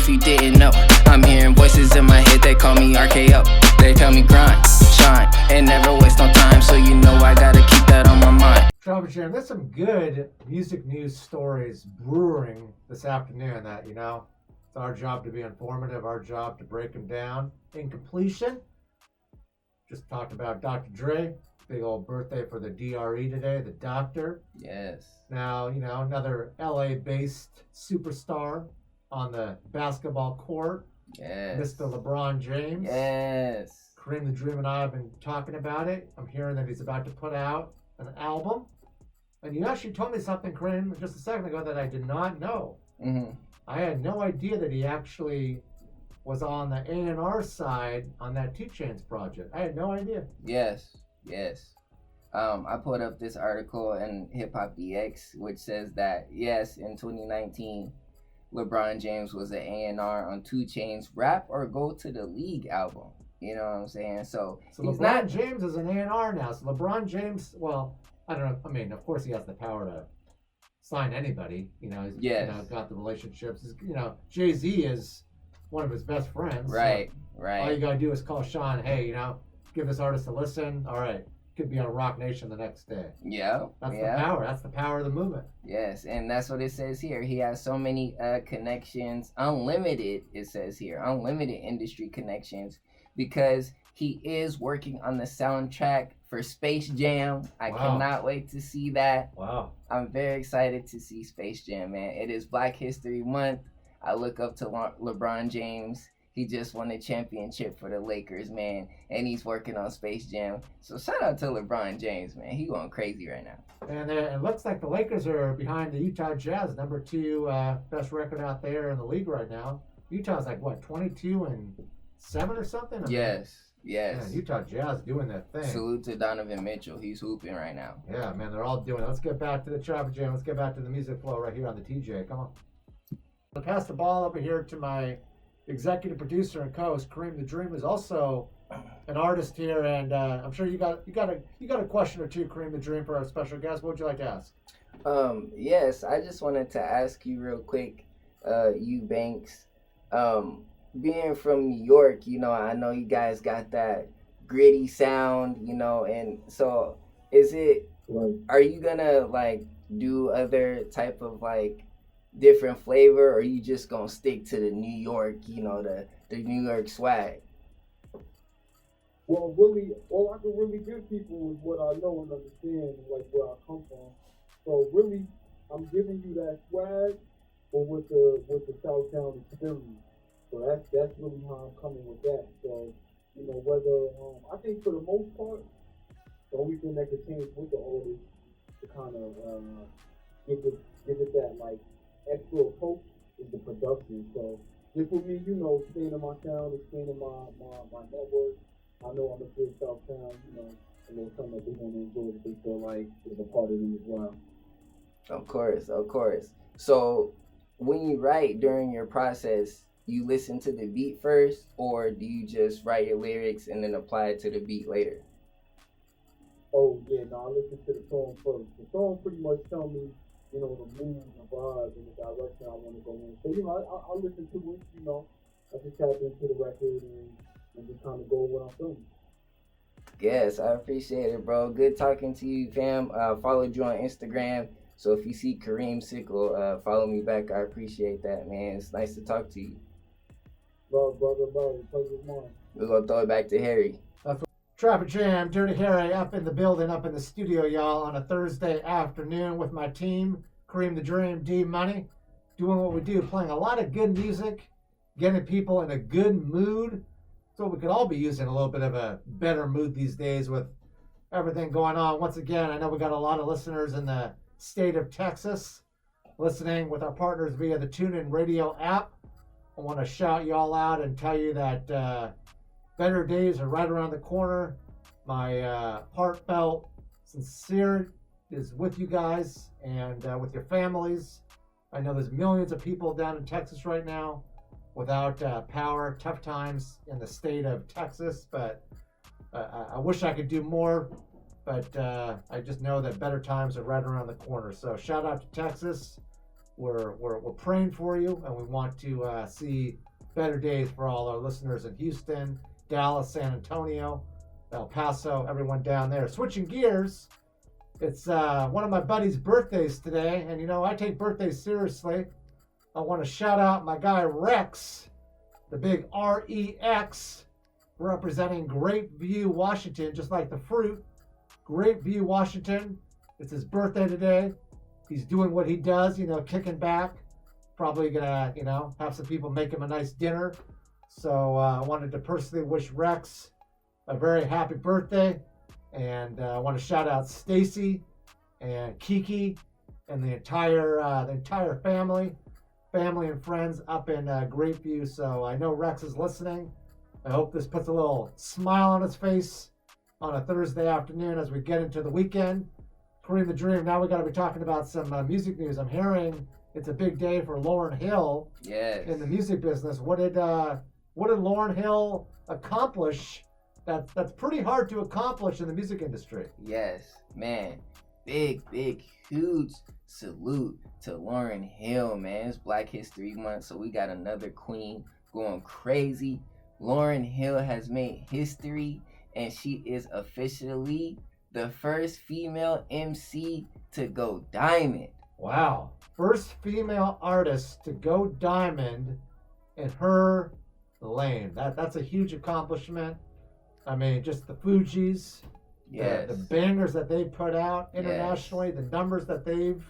if you didn't know. I'm hearing voices in my head, they call me RKO. They tell me grind, shine, and never waste no time. So you know I gotta keep that on my mind. Travis Jam, there's some good music news stories brewing this afternoon that, you know, it's our job to be informative, our job to break them down. In completion, just talked about Dr. Dre, big old birthday for the DRE today, the doctor. Yes. Now, you know, another LA-based superstar on the basketball court. Yes. Mr. LeBron James. Yes. Kareem the Dream and I have been talking about it. I'm hearing that he's about to put out an album. And you actually told me something, Kareem, just a second ago that I did not know. Mm-hmm. I had no idea that he actually was on the A&R side on that 2 Chainz project. I had no idea. Yes. I pulled up this article in Hip Hop DX, which says that, yes, in 2019, LeBron James was an A&R on 2 Chainz Rap or Go to the League album. You know what I'm saying? So he's LeBron James is an A&R now. So LeBron James, well, I don't know. I mean, of course he has the power to sign anybody. You know, he's you know, got the relationships. You know, Jay-Z is one of his best friends. Right. All you got to do is call Sean, hey, you know, give this artist a listen. All right. Could be on Rock Nation the next day. Yeah. That's the power. That's the power of the movement. Yes, and that's what it says here. He has so many connections, unlimited, it says here, unlimited industry connections, because he is working on the soundtrack for Space Jam. I cannot wait to see that. Wow. I'm very excited to see Space Jam, man. It is Black History Month. I look up to LeBron James. He just won a championship for the Lakers, man, and he's working on Space Jam. So shout out to LeBron James, man. He going crazy right now. And it looks like the Lakers are behind the Utah Jazz, number 2 best record out there in the league right now. Utah's like, what, 22-7 or something? Yes. Man, Utah Jazz doing that thing. Salute to Donovan Mitchell. He's hooping right now. Yeah, man, they're all doing it. Let's get back to the Traffic Jam. Let's get back to the music flow right here on the TJ. Come on. I'll pass the ball over here to my executive producer and co-host Kareem the Dream, who's also an artist here, and I'm sure you got a question or two, Kareem the Dream, for our special guest. What would you like to ask? Yes, I just wanted to ask you real quick, Eubanks, being from New York, you know, I know you guys got that gritty sound, you know, and so are you gonna like do other type of like different flavor, or are you just gonna stick to the New York, you know, the New York swag? Well, really, all I can really give people is what I know and understand, and like where I come from. So really, I'm giving you that swag, but with the Southtown experience. So that's really how I'm coming with that. So, you know, whether I think for the most part, the only thing that could change with the artist to kind of give it that like extra approach is the production. So just for me, you know, expanding my sound, expanding my network. I know I'm a kid Southtown, you know, and there's something that they're gonna enjoy that they feel like is a part of them as well. Of course. So when you write during your process, you listen to the beat first, or do you just write your lyrics and then apply it to the beat later? Oh yeah, no, I listen to the song first. The song pretty much tell me, you know, the mood, the vibe, and the direction I want to go in. So, you know, I listen to it, you know, I just tap into the record and just kind of go with what I'm feeling. Yes, I appreciate it, bro. Good talking to you, fam. Followed you on Instagram. So if you see Kareem Sickle, follow me back. I appreciate that, man. It's nice to talk to you. Love, brother. Pleasure's mine. We're going to throw it back to Harry. Traffic Jam, Dirty Harry, up in the building, up in the studio, y'all, on a Thursday afternoon with my team, Kareem the Dream, D Money, doing what we do, playing a lot of good music, getting people in a good mood. So we could all be using a little bit of a better mood these days with everything going on. Once again, I know we got a lot of listeners in the state of Texas listening with our partners via the TuneIn Radio app. I want to shout you all out and tell you that better days are right around the corner. My heartfelt, sincere is with you guys and with your families. I know there's millions of people down in Texas right now without power. Tough times in the state of Texas, but I wish I could do more. But I just know that better times are right around the corner. So shout out to Texas. we're praying for you, and we want to see better days for all our listeners in Houston, Dallas, San Antonio, El Paso, everyone down there. Switching gears, it's one of my buddy's birthdays today, and I take birthdays seriously. I want to shout out my guy Rex, the big REX, representing Grapeview, Washington, just like the fruit. Grapeview, Washington. It's his birthday today. He's doing what he does, kicking back. Probably gonna, have some people make him a nice dinner. So I wanted to personally wish Rex a very happy birthday. And I want to shout out Stacy and Kiki and the entire family and friends up in Grapeview. So I know Rex is listening. I hope this puts a little smile on his face on a Thursday afternoon as we get into the weekend. Kareem the Dream. Now we got to be talking about some music news. I'm hearing it's a big day for Lauryn Hill. Yes. In the music business. What did Lauryn Hill accomplish? That's pretty hard to accomplish in the music industry. Yes, man. Big, huge salute to Lauryn Hill, man. It's Black History Month, so we got another queen going crazy. Lauryn Hill has made history, and she is officially the first female MC to go diamond. Wow. First female artist to go diamond in her lane. That's a huge accomplishment. I mean, just the Fugees, yes. the bangers that they put out internationally, yes. The numbers that they've,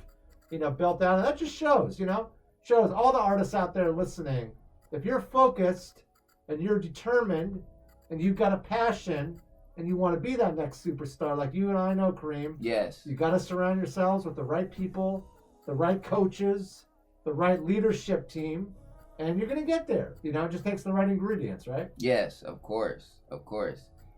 built out. And that just shows all the artists out there listening. If you're focused and you're determined and you've got a passion and you want to be that next superstar like you and I know, Kareem. Yes. You got to surround yourselves with the right people, the right coaches, the right leadership team, and you're going to get there. It just takes the right ingredients, right? Yes, of course.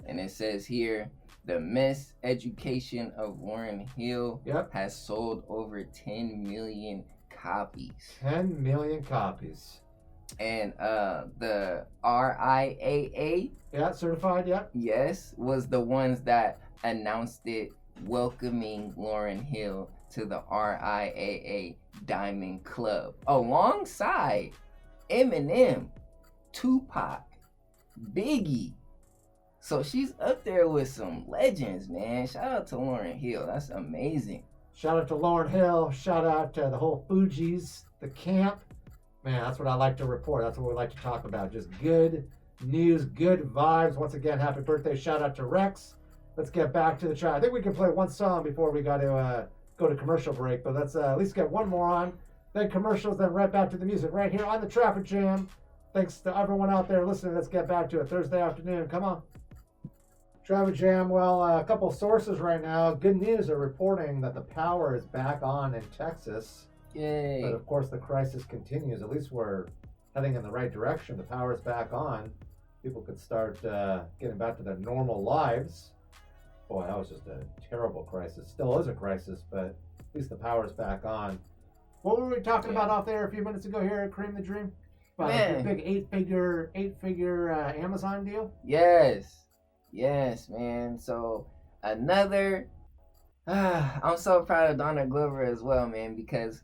And it says here, the Miseducation of Lauryn Hill has sold over 10 million copies. 10 million copies. And the RIAA, certified, yes, was the ones that announced it, welcoming Lauryn Hill to the RIAA Diamond Club, alongside Eminem, Tupac, Biggie. So she's up there with some legends, man. Shout out to Lauryn Hill. That's amazing. Shout out to Lauryn Hill. Shout out to the whole Fugees, the camp. Man, that's what I like to report. That's what we like to talk about. Just good news, good vibes. Once again, happy birthday. Shout out to Rex. Let's get back to the track. I think we can play one song before we got to go to commercial break. But let's at least get one more on. Then commercials, then right back to the music right here on the Traffic Jam. Thanks to everyone out there listening. Let's get back to it. Thursday afternoon. Come on. Traffic Jam. Well, a couple sources right now. Good news are reporting that the power is back on in Texas. Yay. But of course, the crisis continues. At least we're heading in the right direction. The power is back on. People could start getting back to their normal lives. Boy, that was just a terrible crisis. Still is a crisis, but at least the power is back on. What were we talking about off there a few minutes ago here at Kareem the Dream? About a big eight-figure Amazon deal? Yes, man. So another, I'm so proud of Donna Glover as well, man, because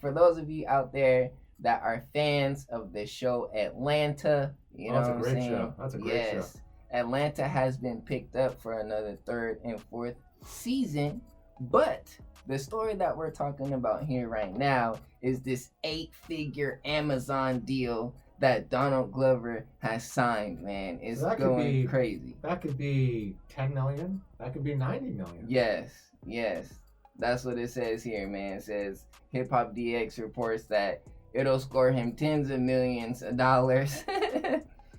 for those of you out there that are fans of the show Atlanta, you know what I'm saying? Show. That's a great show. Atlanta has been picked up for another 3rd and 4th season, but the story that we're talking about here right now is this 8-figure Amazon deal that Donald Glover has signed, man. It's going crazy. That could be 10 million. That could be 90 million. Yes. That's what it says here, man. It says Hip Hop DX reports that it'll score him tens of millions of dollars.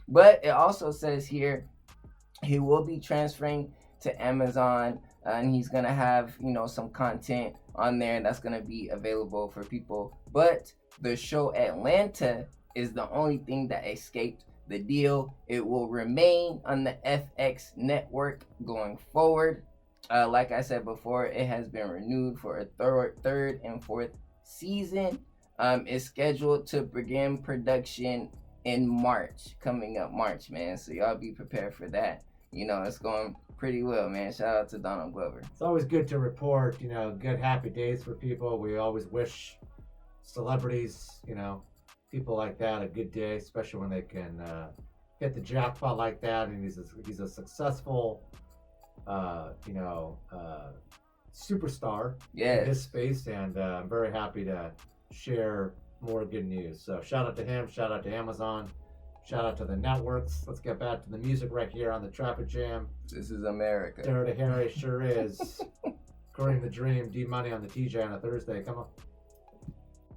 But it also says here he will be transferring to Amazon, and he's going to have, some content on there that's going to be available for people. But the show Atlanta is the only thing that escaped the deal. It will remain on the FX network going forward. Like I said before, it has been renewed for a 3rd and 4th season. It's scheduled to begin production in March, coming up March, man. So y'all be prepared for that. It's going pretty well, man. Shout out to Donald Glover. It's always good to report, good happy days for people. We always wish celebrities, people like that a good day, especially when they can get the jackpot like that. And he's a successful, superstar in his Yes. space, and I'm very happy to share more good news. So shout out to him, shout out to Amazon, shout out to the networks. Let's get back to the music right here on the Traffic Jam. This is America. Dirty Harry sure is. Kareem the Dream, D Money on the TJ on a Thursday. Come on.